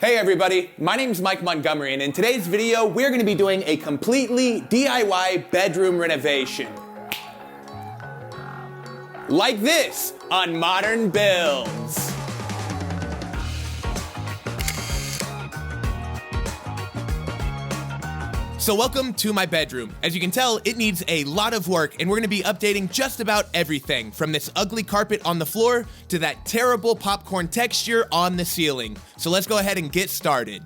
Hey everybody, my name's Mike Montgomery, and in today's video, we're gonna be doing a completely DIY bedroom renovation. Like this on Modern Builds. So welcome to my bedroom. As you can tell, it needs a lot of work, and we're gonna be updating just about everything, from this ugly carpet on the floor to that terrible popcorn texture on the ceiling. So let's go ahead and get started.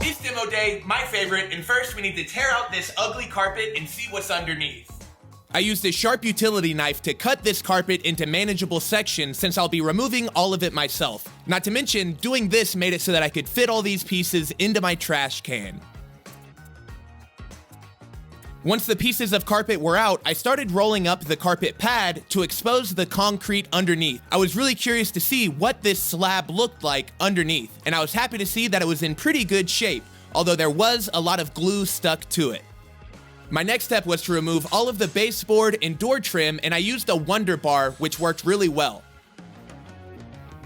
It's demo day, my favorite, and first we need to tear out this ugly carpet and see what's underneath. I used a sharp utility knife to cut this carpet into manageable sections since I'll be removing all of it myself. Not to mention, doing this made it so that I could fit all these pieces into my trash can. Once the pieces of carpet were out, I started rolling up the carpet pad to expose the concrete underneath. I was really curious to see what this slab looked like underneath, and I was happy to see that it was in pretty good shape, although there was a lot of glue stuck to it. My next step was to remove all of the baseboard and door trim, and I used a Wonder Bar, which worked really well.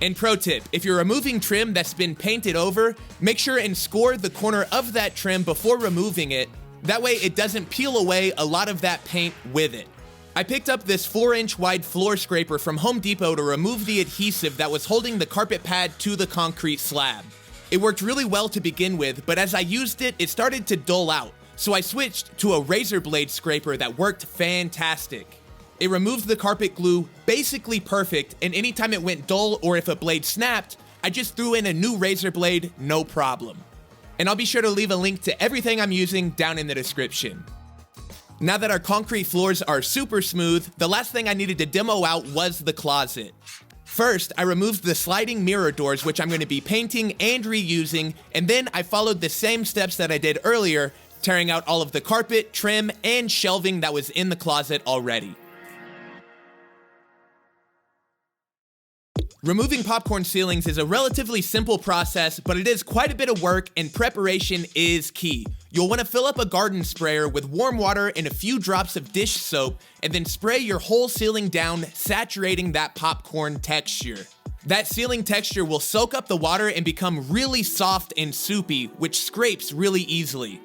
And pro tip, if you're removing trim that's been painted over, make sure and score the corner of that trim before removing it. That way it doesn't peel away a lot of that paint with it. I picked up this 4-inch wide floor scraper from Home Depot to remove the adhesive that was holding the carpet pad to the concrete slab. It worked really well to begin with, but as I used it, it started to dull out. So I switched to a razor blade scraper that worked fantastic. It removed the carpet glue basically perfect, and anytime it went dull or if a blade snapped, I just threw in a new razor blade, no problem. And I'll be sure to leave a link to everything I'm using down in the description. Now that our concrete floors are super smooth, the last thing I needed to demo out was the closet. First, I removed the sliding mirror doors, which I'm going to be painting and reusing, and then I followed the same steps that I did earlier, tearing out all of the carpet, trim, and shelving that was in the closet already. Removing popcorn ceilings is a relatively simple process, but it is quite a bit of work, and preparation is key. You'll want to fill up a garden sprayer with warm water and a few drops of dish soap, and then spray your whole ceiling down, saturating that popcorn texture. That ceiling texture will soak up the water and become really soft and soupy, which scrapes really easily.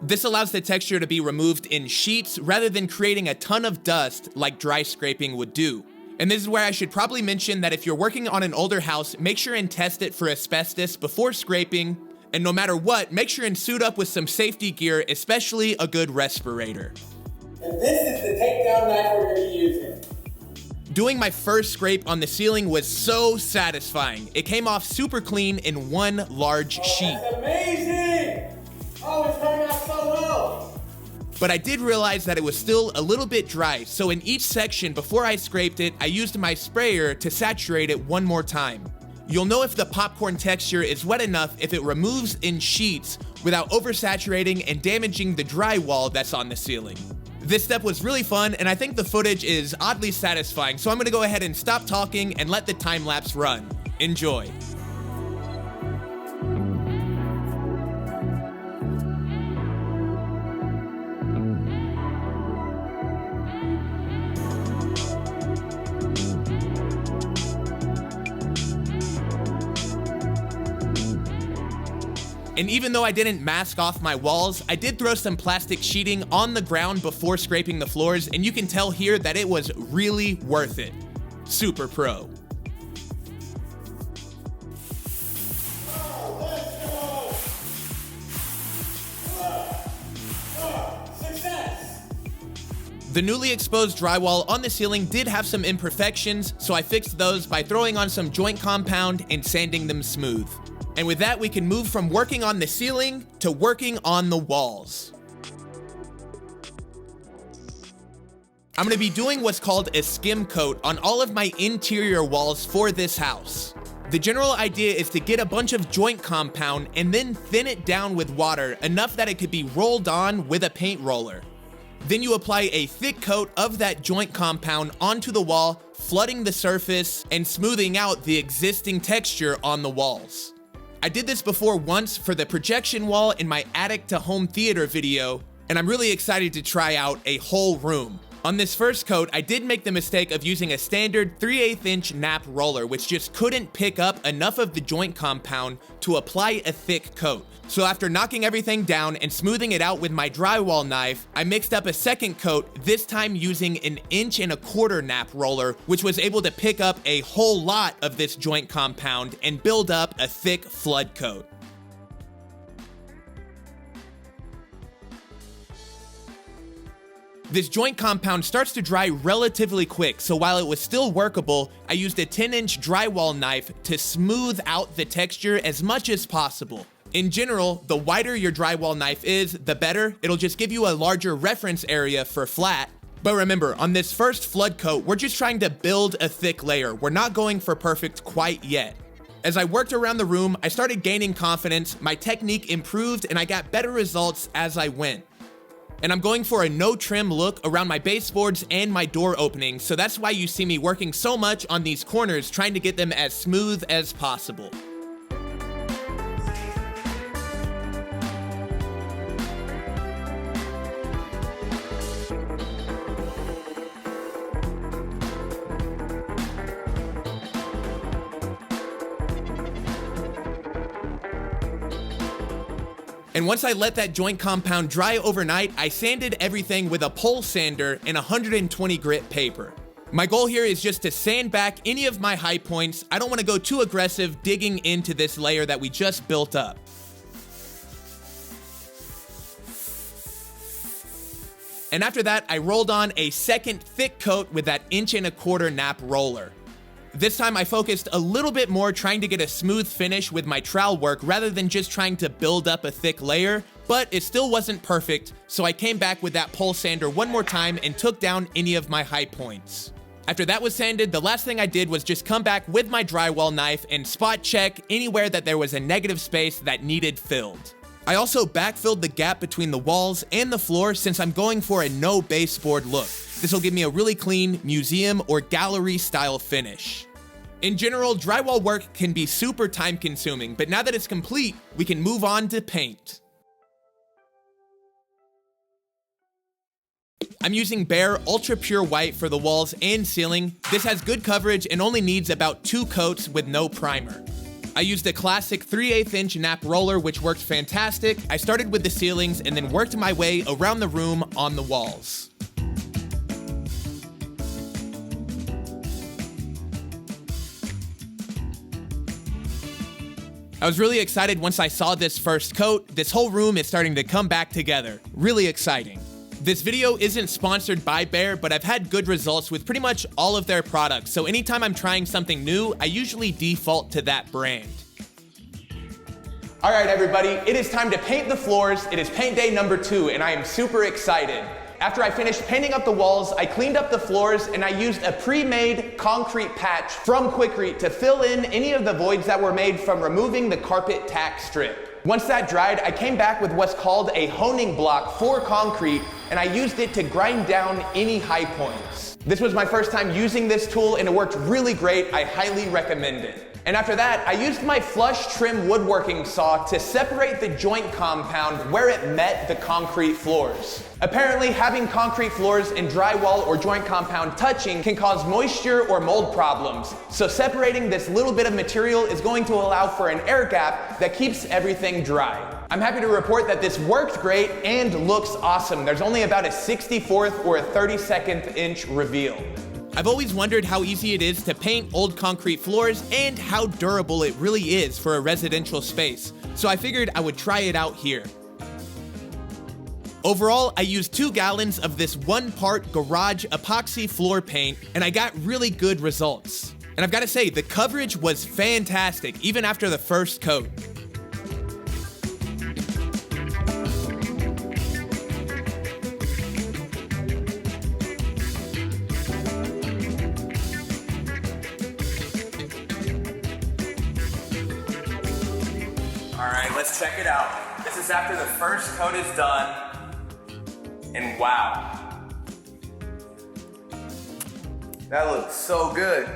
This allows the texture to be removed in sheets rather than creating a ton of dust like dry scraping would do. And this is where I should probably mention that if you're working on an older house, make sure and test it for asbestos before scraping, and no matter what, make sure and suit up with some safety gear, especially a good respirator. And this is the takedown knife we're going to be using. Doing my first scrape on the ceiling was so satisfying. It came off super clean in one large sheet. That's amazing! Oh, it's coming out so well! But I did realize that it was still a little bit dry, so in each section before I scraped it, I used my sprayer to saturate it one more time. You'll know if the popcorn texture is wet enough if it removes in sheets without oversaturating and damaging the drywall that's on the ceiling. This step was really fun, and I think the footage is oddly satisfying, so I'm gonna go ahead and stop talking and let the time lapse run. Enjoy. And even though I didn't mask off my walls, I did throw some plastic sheeting on the ground before scraping the floors, and you can tell here that it was really worth it. Super pro. Success! The newly exposed drywall on the ceiling did have some imperfections, so I fixed those by throwing on some joint compound and sanding them smooth. And with that, we can move from working on the ceiling to working on the walls. I'm gonna be doing what's called a skim coat on all of my interior walls for this house. The general idea is to get a bunch of joint compound and then thin it down with water enough that it could be rolled on with a paint roller. Then you apply a thick coat of that joint compound onto the wall, flooding the surface and smoothing out the existing texture on the walls. I did this before once for the projection wall in my attic to home theater video, and I'm really excited to try out a whole room. On this first coat, I did make the mistake of using a standard 3/8 inch nap roller, which just couldn't pick up enough of the joint compound to apply a thick coat. So after knocking everything down and smoothing it out with my drywall knife, I mixed up a second coat, this time using an 1.25 inch nap roller, which was able to pick up a whole lot of this joint compound and build up a thick flood coat. This joint compound starts to dry relatively quick, so while it was still workable, I used a 10-inch drywall knife to smooth out the texture as much as possible. In general, the wider your drywall knife is, the better. It'll just give you a larger reference area for flat. But remember, on this first flood coat, we're just trying to build a thick layer. We're not going for perfect quite yet. As I worked around the room, I started gaining confidence, my technique improved, and I got better results as I went. And I'm going for a no trim look around my baseboards and my door openings, so that's why you see me working so much on these corners, trying to get them as smooth as possible. And once I let that joint compound dry overnight, I sanded everything with a pole sander and 120 grit paper. My goal here is just to sand back any of my high points. I don't want to go too aggressive digging into this layer that we just built up. And after that, I rolled on a second thick coat with that 1.25 inch nap roller. This time I focused a little bit more trying to get a smooth finish with my trowel work rather than just trying to build up a thick layer, but it still wasn't perfect, so I came back with that pole sander one more time and took down any of my high points. After that was sanded, the last thing I did was just come back with my drywall knife and spot check anywhere that there was a negative space that needed filled. I also backfilled the gap between the walls and the floor since I'm going for a no baseboard look. This will give me a really clean museum or gallery style finish. In general, drywall work can be super time consuming, but now that it's complete, we can move on to paint. I'm using Bare Ultra Pure White for the walls and ceiling. This has good coverage and only needs about 2 coats with no primer. I used a classic 3/8 inch nap roller, which worked fantastic. I started with the ceilings and then worked my way around the room on the walls. I was really excited once I saw this first coat. This whole room is starting to come back together. Really exciting. This video isn't sponsored by Bare, but I've had good results with pretty much all of their products, so anytime I'm trying something new, I usually default to that brand. All right, everybody, it is time to paint the floors. It is paint day number 2, and I am super excited. After I finished painting up the walls, I cleaned up the floors and I used a pre-made concrete patch from Quikrete to fill in any of the voids that were made from removing the carpet tack strip. Once that dried, I came back with what's called a honing block for concrete, and I used it to grind down any high points. This was my first time using this tool and it worked really great. I highly recommend it. And after that, I used my flush trim woodworking saw to separate the joint compound where it met the concrete floors. Apparently, having concrete floors and drywall or joint compound touching can cause moisture or mold problems. So separating this little bit of material is going to allow for an air gap that keeps everything dry. I'm happy to report that this worked great and looks awesome. There's only about a 64th or a 32nd inch reveal. I've always wondered how easy it is to paint old concrete floors and how durable it really is for a residential space, so I figured I would try it out here. Overall, I used 2 gallons of this 1-part garage epoxy floor paint, and I got really good results. And I've got to say, the coverage was fantastic, even after the first coat. Let's check it out. This is after the first coat is done, and wow. That looks so good.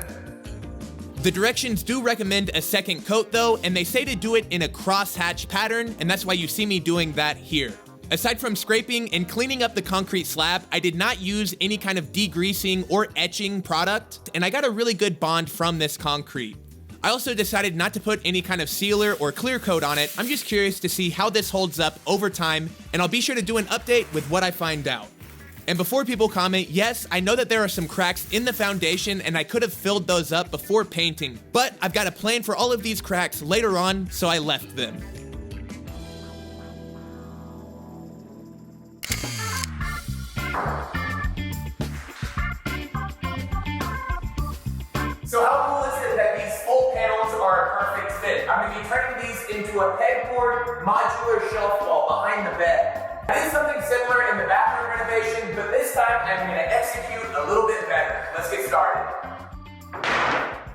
The directions do recommend a second coat though, and they say to do it in a crosshatch pattern, and that's why you see me doing that here. Aside from scraping and cleaning up the concrete slab, I did not use any kind of degreasing or etching product, and I got a really good bond from this concrete. I also decided not to put any kind of sealer or clear coat on it. I'm just curious to see how this holds up over time, and I'll be sure to do an update with what I find out. And before people comment, yes, I know that there are some cracks in the foundation and I could have filled those up before painting, but I've got a plan for all of these cracks later on, so I left them. So how cool is it that these full panels are a perfect fit? I'm going to be turning these into a pegboard modular shelf wall behind the bed. I did something similar in the bathroom renovation, but this time I'm going to execute a little bit better. Let's get started.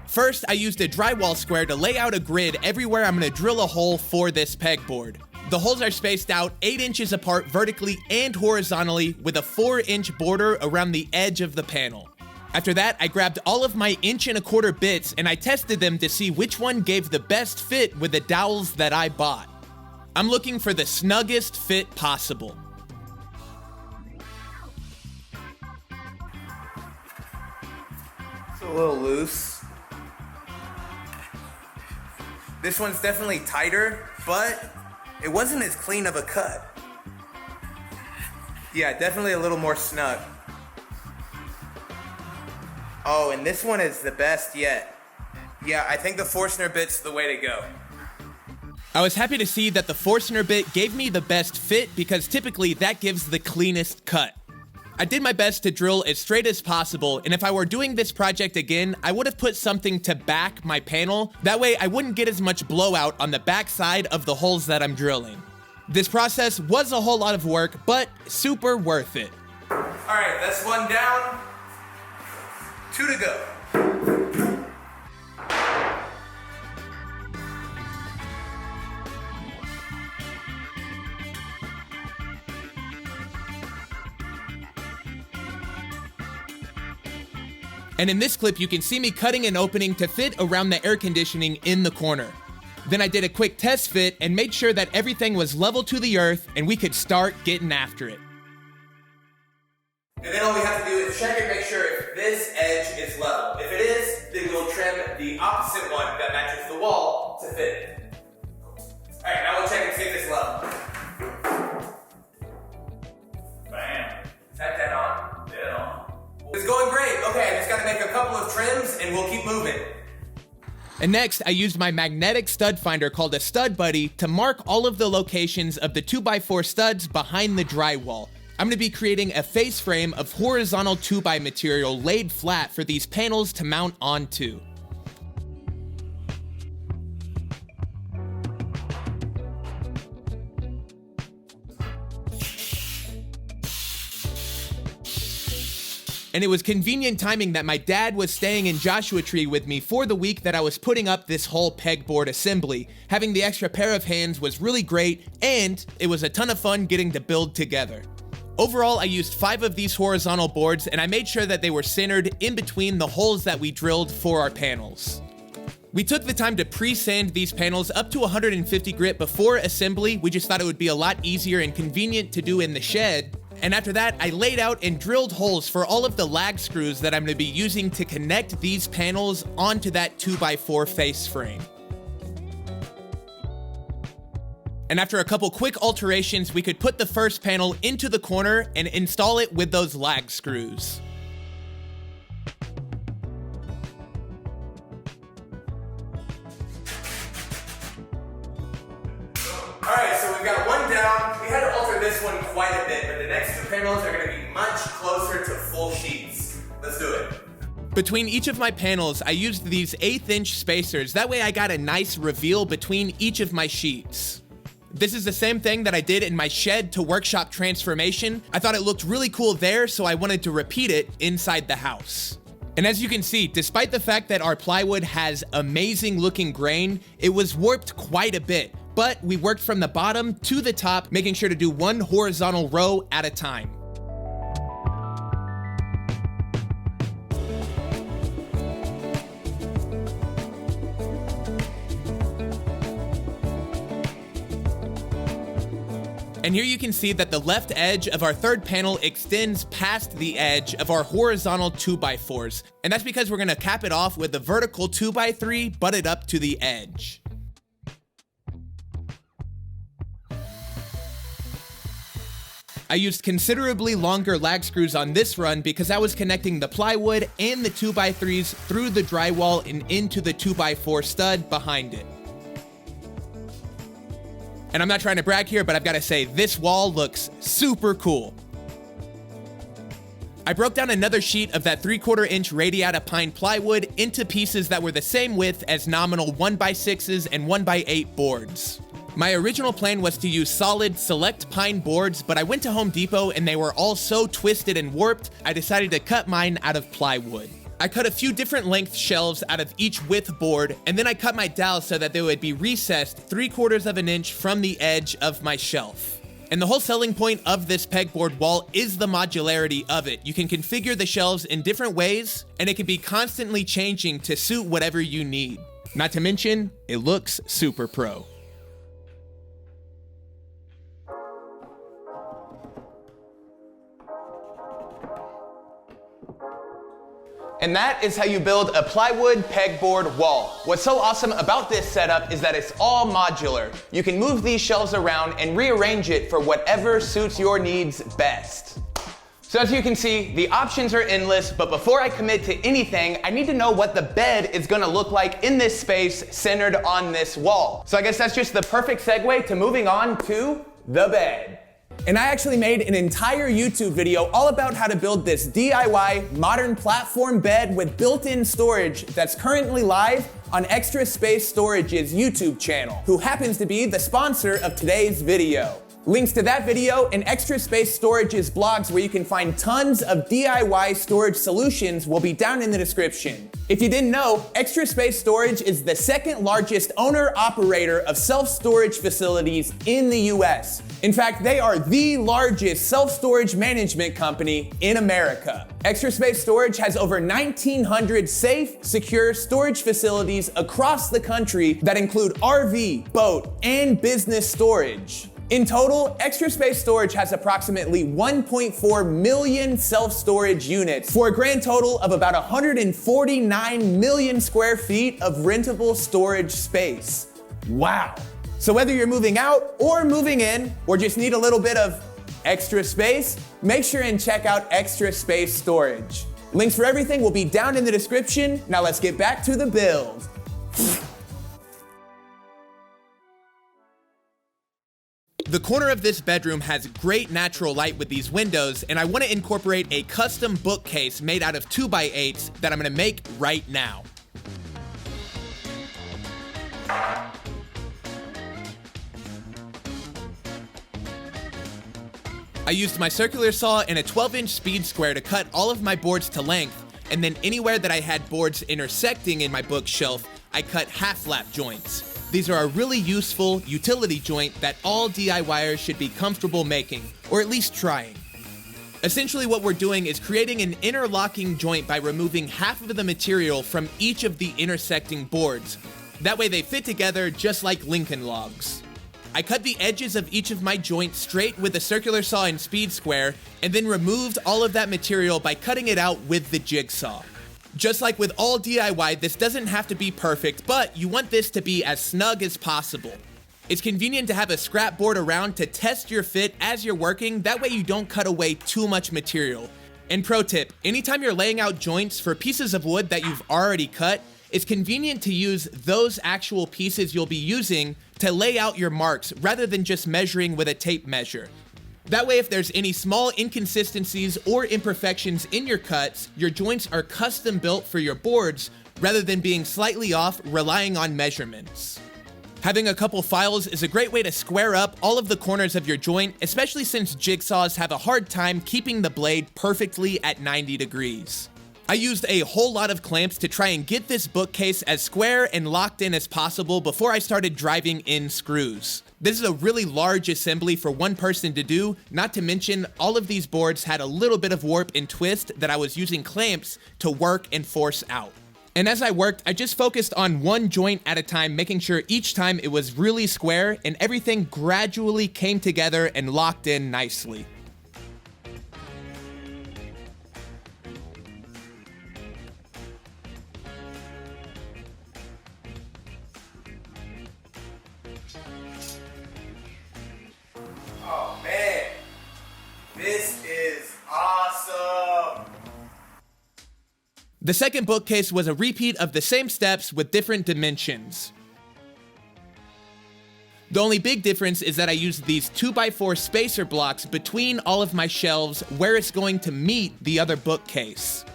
First, I used a drywall square to lay out a grid everywhere I'm going to drill a hole for this pegboard. The holes are spaced out 8 inches apart vertically and horizontally with a 4-inch border around the edge of the panel. After that, I grabbed all of my 1¼ inch bits and I tested them to see which one gave the best fit with the dowels that I bought. I'm looking for the snuggest fit possible. It's a little loose. This one's definitely tighter, but it wasn't as clean of a cut. Yeah, definitely a little more snug. Oh, and this one is the best yet. Yeah, I think the Forstner bit's the way to go. I was happy to see that the Forstner bit gave me the best fit because typically that gives the cleanest cut. I did my best to drill as straight as possible, and if I were doing this project again, I would have put something to back my panel. That way I wouldn't get as much blowout on the back side of the holes that I'm drilling. This process was a whole lot of work, but super worth it. All right, that's one down. 2 to go. And in this clip, you can see me cutting an opening to fit around the air conditioning in the corner. Then I did a quick test fit and made sure that everything was level to the earth and we could start getting after it. And then all we have to do is check and make sure if this edge is level. If it is, then we'll trim the opposite one that matches the wall to fit it. All right, now we'll check and see if it's level. Bam. Is that dead on? Dead on. It's going great. Okay, I just got to make a couple of trims and we'll keep moving. And next, I used my magnetic stud finder called a Stud Buddy to mark all of the locations of the 2x4 studs behind the drywall. I'm going to be creating a face frame of horizontal 2x material laid flat for these panels to mount onto. And it was convenient timing that my dad was staying in Joshua Tree with me for the week that I was putting up this whole pegboard assembly. Having the extra pair of hands was really great, and it was a ton of fun getting to build together. Overall, I used 5 of these horizontal boards, and I made sure that they were centered in between the holes that we drilled for our panels. We took the time to pre-sand these panels up to 150 grit before assembly. We just thought it would be a lot easier and convenient to do in the shed. And after that, I laid out and drilled holes for all of the lag screws that I'm going to be using to connect these panels onto that 2x4 face frame. And after a couple quick alterations, we could put the first panel into the corner and install it with those lag screws. Alright, so we've got one down. We had to alter this one quite a bit, but the next 2 panels are going to be much closer to full sheets. Let's do it. Between each of my panels, I used these 1/8 inch spacers. That way I got a nice reveal between each of my sheets. This is the same thing that I did in my shed to workshop transformation. I thought it looked really cool there, so I wanted to repeat it inside the house. And as you can see, despite the fact that our plywood has amazing looking grain, it was warped quite a bit. But we worked from the bottom to the top, making sure to do one horizontal row at a time. And here you can see that the left edge of our third panel extends past the edge of our horizontal 2x4s. And that's because we're gonna cap it off with a vertical 2x3 butted up to the edge. I used considerably longer lag screws on this run because I was connecting the plywood and the 2x3s through the drywall and into the 2x4 stud behind it. And I'm not trying to brag here, but I've got to say, this wall looks super cool. I broke down another sheet of that 3/4 inch radiata pine plywood into pieces that were the same width as nominal 1x6s and 1x8 boards. My original plan was to use solid select pine boards, but I went to Home Depot and they were all so twisted and warped, I decided to cut mine out of plywood. I cut a few different length shelves out of each width board, and then I cut my dowels so that they would be recessed 3/4 of an inch from the edge of my shelf. And the whole selling point of this pegboard wall is the modularity of it. You can configure the shelves in different ways, and it can be constantly changing to suit whatever you need. Not to mention, it looks super pro. And that is how you build a plywood pegboard wall. What's so awesome about this setup is that it's all modular. You can move these shelves around and rearrange it for whatever suits your needs best. So as you can see, the options are endless, but before I commit to anything, I need to know what the bed is gonna look like in this space centered on this wall. So I guess that's just the perfect segue to moving on to the bed. And I actually made an entire YouTube video all about how to build this DIY modern platform bed with built-in storage that's currently live on Extra Space Storage's YouTube channel, who happens to be the sponsor of today's video. Links to that video and Extra Space Storage's blogs where you can find tons of DIY storage solutions will be down in the description. If you didn't know, Extra Space Storage is the second largest owner-operator of self-storage facilities in the US. In fact, they are the largest self-storage management company in America. Extra Space Storage has over 1,900 safe, secure storage facilities across the country that include RV, boat, and business storage. In total, Extra Space Storage has approximately 1.4 million self-storage units for a grand total of about 149 million square feet of rentable storage space. Wow. So whether you're moving out or moving in, or just need a little bit of extra space, make sure and check out Extra Space Storage. Links for everything will be down in the description. Now let's get back to the build. The corner of this bedroom has great natural light with these windows, and I want to incorporate a custom bookcase made out of 2x8s that I'm going to make right now. I used my circular saw and a 12-inch speed square to cut all of my boards to length, and then anywhere that I had boards intersecting in my bookshelf, I cut half-lap joints. These are a really useful utility joint that all DIYers should be comfortable making, or at least trying. Essentially what we're doing is creating an interlocking joint by removing half of the material from each of the intersecting boards. That way they fit together just like Lincoln logs. I cut the edges of each of my joints straight with a circular saw and speed square, and then removed all of that material by cutting it out with the jigsaw. Just like with all DIY, this doesn't have to be perfect, but you want this to be as snug as possible. It's convenient to have a scrap board around to test your fit as you're working, that way you don't cut away too much material. And pro tip, anytime you're laying out joints for pieces of wood that you've already cut, it's convenient to use those actual pieces you'll be using to lay out your marks rather than just measuring with a tape measure. That way, if there's any small inconsistencies or imperfections in your cuts, your joints are custom built for your boards rather than being slightly off relying on measurements. Having a couple files is a great way to square up all of the corners of your joint, especially since jigsaws have a hard time keeping the blade perfectly at 90 degrees. I used a whole lot of clamps to try and get this bookcase as square and locked in as possible before I started driving in screws. This is a really large assembly for one person to do, not to mention all of these boards had a little bit of warp and twist that I was using clamps to work and force out. And as I worked, I just focused on one joint at a time, making sure each time it was really square and everything gradually came together and locked in nicely. Oh man, this is awesome. The second bookcase was a repeat of the same steps with different dimensions. The only big difference is that I used these 2x4 spacer blocks between all of my shelves where it's going to meet the other bookcase.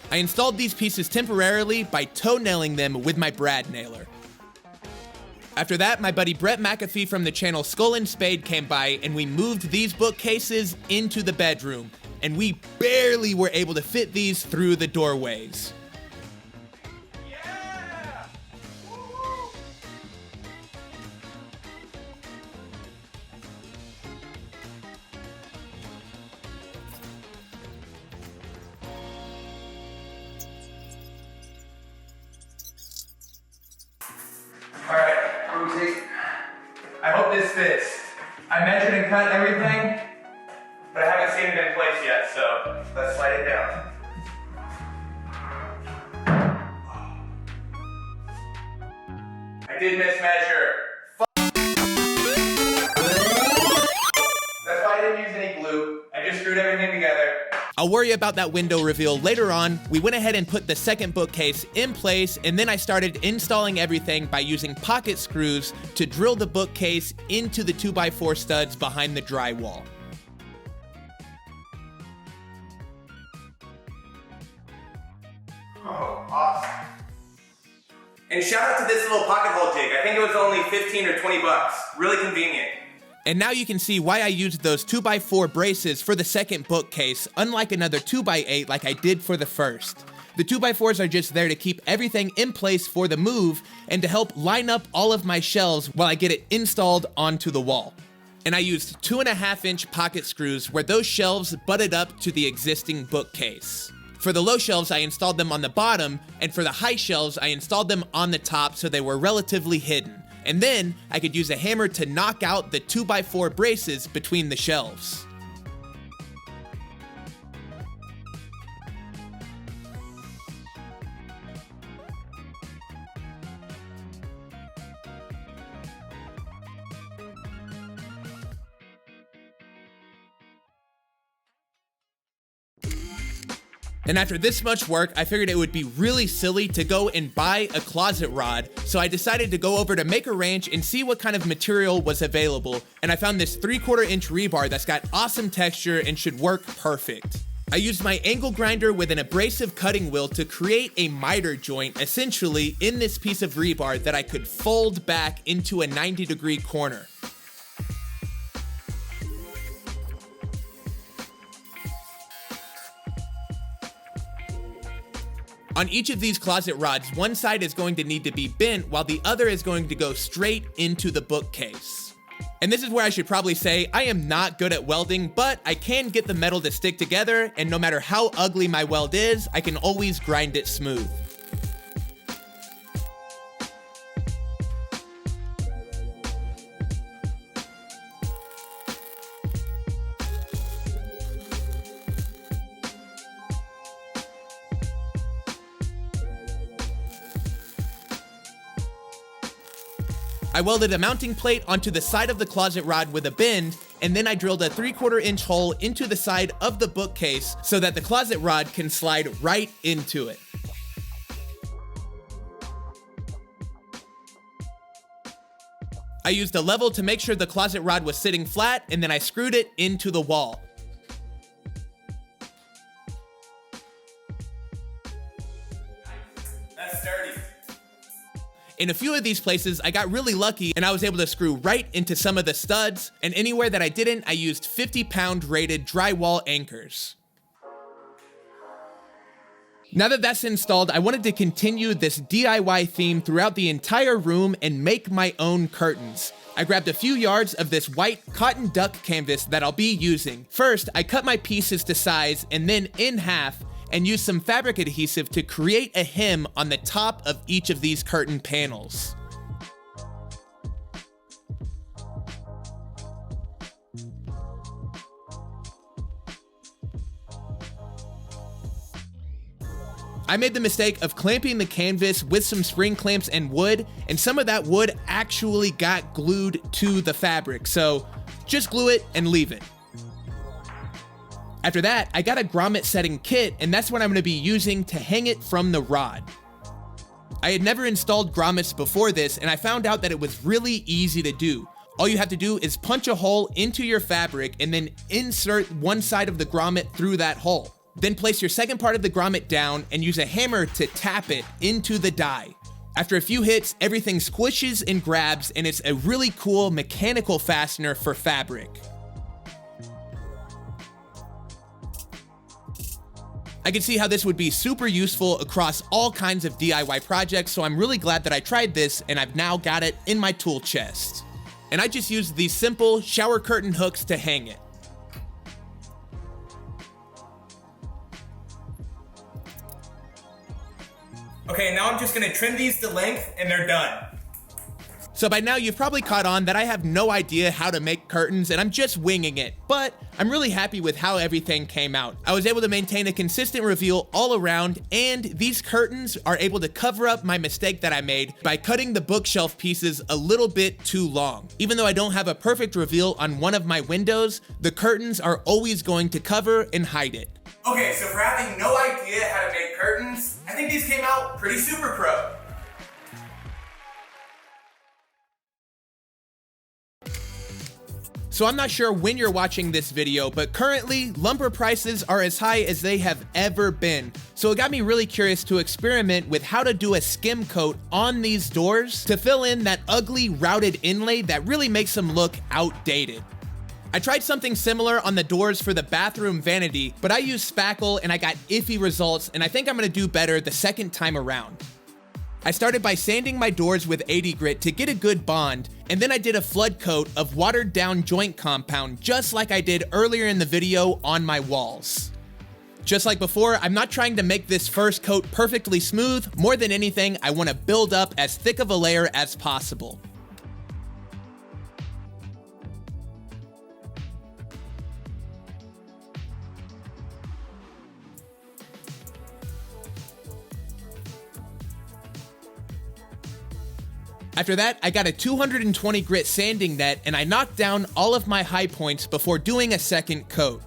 I installed these pieces temporarily by toe-nailing them with my brad nailer. After that, my buddy Brett McAfee from the channel Skull and Spade came by and we moved these bookcases into the bedroom, and we barely were able to fit these through the doorways. Yeah! Woo-hoo! All right, Rosie. I hope this fits. I measured and cut everything, but I haven't seen it in place yet, so let's slide it down. I did mismeasure. That's why I didn't use any glue. I just screwed everything together. I'll worry about that window reveal later on. We went ahead and put the second bookcase in place, and then I started installing everything by using pocket screws to drill the bookcase into the 2x4 studs behind the drywall. Oh, awesome. And shout out to this little pocket hole jig. I think it was only 15 or 20 bucks. Really convenient. And now you can see why I used those 2x4 braces for the second bookcase, unlike another 2x8 like I did for the first. The 2x4s are just there to keep everything in place for the move and to help line up all of my shelves while I get it installed onto the wall. And I used 2.5-inch pocket screws where those shelves butted up to the existing bookcase. For the low shelves, I installed them on the bottom, and for the high shelves, I installed them on the top so they were relatively hidden. And then I could use a hammer to knock out the 2x4 braces between the shelves. And after this much work, I figured it would be really silly to go and buy a closet rod, so I decided to go over to Maker Ranch and see what kind of material was available, and I found this 3/4-inch rebar that's got awesome texture and should work perfect. I used my angle grinder with an abrasive cutting wheel to create a miter joint, essentially in this piece of rebar that I could fold back into a 90-degree corner. On each of these closet rods, one side is going to need to be bent while the other is going to go straight into the bookcase. And this is where I should probably say I am not good at welding, but I can get the metal to stick together, and no matter how ugly my weld is, I can always grind it smooth. I welded a mounting plate onto the side of the closet rod with a bend, and then I drilled a 3/4-inch hole into the side of the bookcase so that the closet rod can slide right into it. I used a level to make sure the closet rod was sitting flat, and then I screwed it into the wall. That's sturdy. In a few of these places, I got really lucky and I was able to screw right into some of the studs, and anywhere that I didn't, I used 50-pound rated drywall anchors. Now that that's installed, I wanted to continue this DIY theme throughout the entire room and make my own curtains. I grabbed a few yards of this white cotton duck canvas that I'll be using. First, I cut my pieces to size and then in half, and used some fabric adhesive to create a hem on the top of each of these curtain panels. I made the mistake of clamping the canvas with some spring clamps and wood, and some of that wood actually got glued to the fabric, so just glue it and leave it. After that, I got a grommet setting kit, and that's what I'm going to be using to hang it from the rod. I had never installed grommets before this, and I found out that it was really easy to do. All you have to do is punch a hole into your fabric and then insert one side of the grommet through that hole. Then place your second part of the grommet down and use a hammer to tap it into the die. After a few hits, everything squishes and grabs, and it's a really cool mechanical fastener for fabric. I can see how this would be super useful across all kinds of DIY projects, so I'm really glad that I tried this and I've now got it in my tool chest. And I just used these simple shower curtain hooks to hang it. Okay, now I'm just gonna trim these to length and they're done. So by now you've probably caught on that I have no idea how to make curtains and I'm just winging it, but I'm really happy with how everything came out. I was able to maintain a consistent reveal all around, and these curtains are able to cover up my mistake that I made by cutting the bookshelf pieces a little bit too long. Even though I don't have a perfect reveal on one of my windows, the curtains are always going to cover and hide it. Okay, so for having no idea how to make curtains, I think these came out pretty super pro. So I'm not sure when you're watching this video, but currently lumber prices are as high as they have ever been. So it got me really curious to experiment with how to do a skim coat on these doors to fill in that ugly routed inlay that really makes them look outdated. I tried something similar on the doors for the bathroom vanity, but I used spackle and I got iffy results, and I think I'm gonna do better the second time around. I started by sanding my doors with 80 grit to get a good bond, and then I did a flood coat of watered down joint compound just like I did earlier in the video on my walls. Just like before, I'm not trying to make this first coat perfectly smooth. More than anything, I want to build up as thick of a layer as possible. After that, I got a 220 grit sanding net and I knocked down all of my high points before doing a second coat.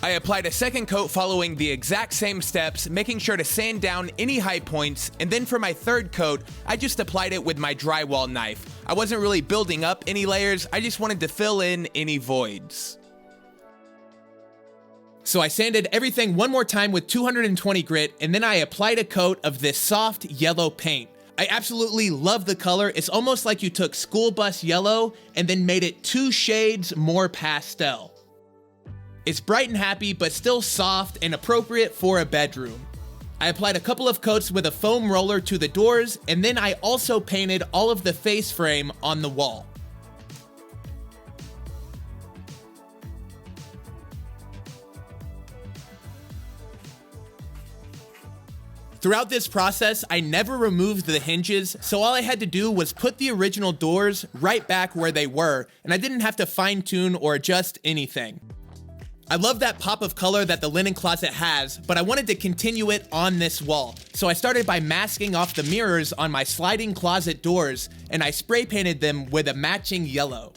I applied a second coat following the exact same steps, making sure to sand down any high points, and then for my third coat, I just applied it with my drywall knife. I wasn't really building up any layers, I just wanted to fill in any voids. So I sanded everything one more time with 220 grit, and then I applied a coat of this soft yellow paint. I absolutely love the color. It's almost like you took school bus yellow and then made it 2 shades more pastel. It's bright and happy, but still soft and appropriate for a bedroom. I applied a couple of coats with a foam roller to the doors, and then I also painted all of the face frame on the wall. Throughout this process, I never removed the hinges, so all I had to do was put the original doors right back where they were, and I didn't have to fine-tune or adjust anything. I love that pop of color that the linen closet has, but I wanted to continue it on this wall. So I started by masking off the mirrors on my sliding closet doors, and I spray painted them with a matching yellow.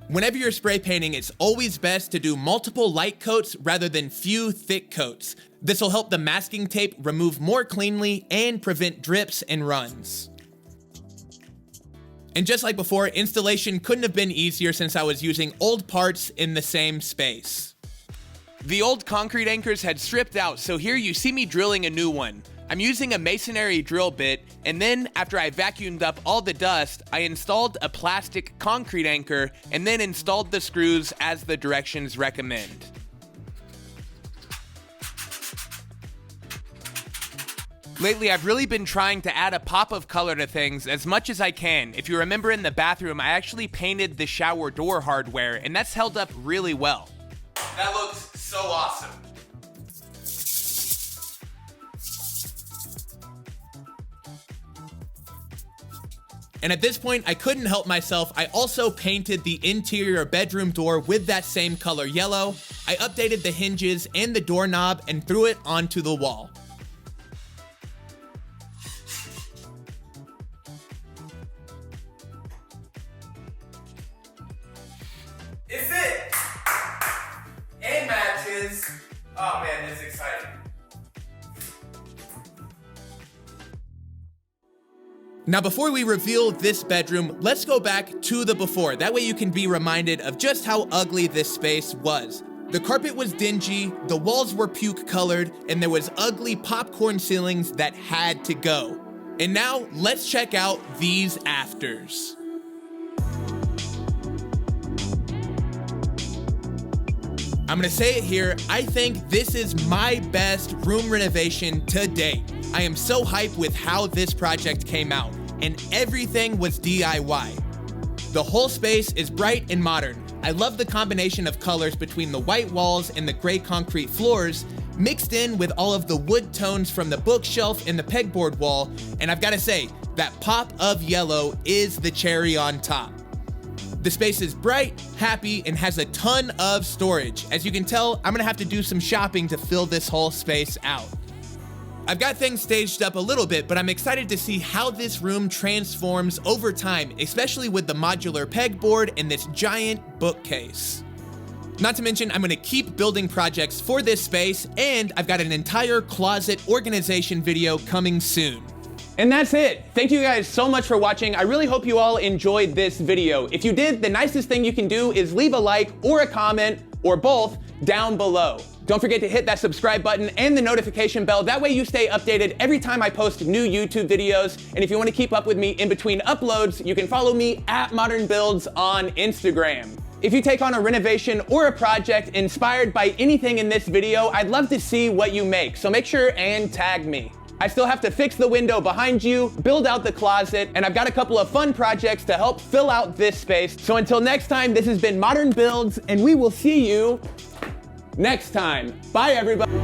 Whenever you're spray painting, it's always best to do multiple light coats rather than few thick coats. This will help the masking tape remove more cleanly and prevent drips and runs. And just like before, installation couldn't have been easier since I was using old parts in the same space. The old concrete anchors had stripped out, so here you see me drilling a new one. I'm using a masonry drill bit, and then after I vacuumed up all the dust, I installed a plastic concrete anchor and then installed the screws as the directions recommend. Lately, I've really been trying to add a pop of color to things as much as I can. If you remember in the bathroom, I actually painted the shower door hardware, and that's held up really well. That looks so awesome. And at this point, I couldn't help myself. I also painted the interior bedroom door with that same color yellow. I updated the hinges and the doorknob and threw it onto the wall. It's it! And matches. Oh man, this is exciting. Now, before we reveal this bedroom, let's go back to the before. That way you can be reminded of just how ugly this space was. The carpet was dingy, the walls were puke colored, and there was ugly popcorn ceilings that had to go. And now, let's check out these afters. I'm gonna say it here, I think this is my best room renovation to date. I am so hyped with how this project came out, and everything was DIY. The whole space is bright and modern. I love the combination of colors between the white walls and the gray concrete floors, mixed in with all of the wood tones from the bookshelf and the pegboard wall, and I've gotta say, that pop of yellow is the cherry on top. The space is bright, happy, and has a ton of storage. As you can tell, I'm gonna have to do some shopping to fill this whole space out. I've got things staged up a little bit, but I'm excited to see how this room transforms over time, especially with the modular pegboard and this giant bookcase. Not to mention, I'm gonna keep building projects for this space, and I've got an entire closet organization video coming soon. And that's it. Thank you guys so much for watching. I really hope you all enjoyed this video. If you did, the nicest thing you can do is leave a like or a comment or both down below. Don't forget to hit that subscribe button and the notification bell. That way you stay updated every time I post new YouTube videos. And if you want to keep up with me in between uploads, you can follow me at Modern Builds on Instagram. If you take on a renovation or a project inspired by anything in this video, I'd love to see what you make. So make sure and tag me. I still have to fix the window behind you, build out the closet, and I've got a couple of fun projects to help fill out this space. So until next time, this has been Modern Builds, and we will see you next time. Bye, everybody.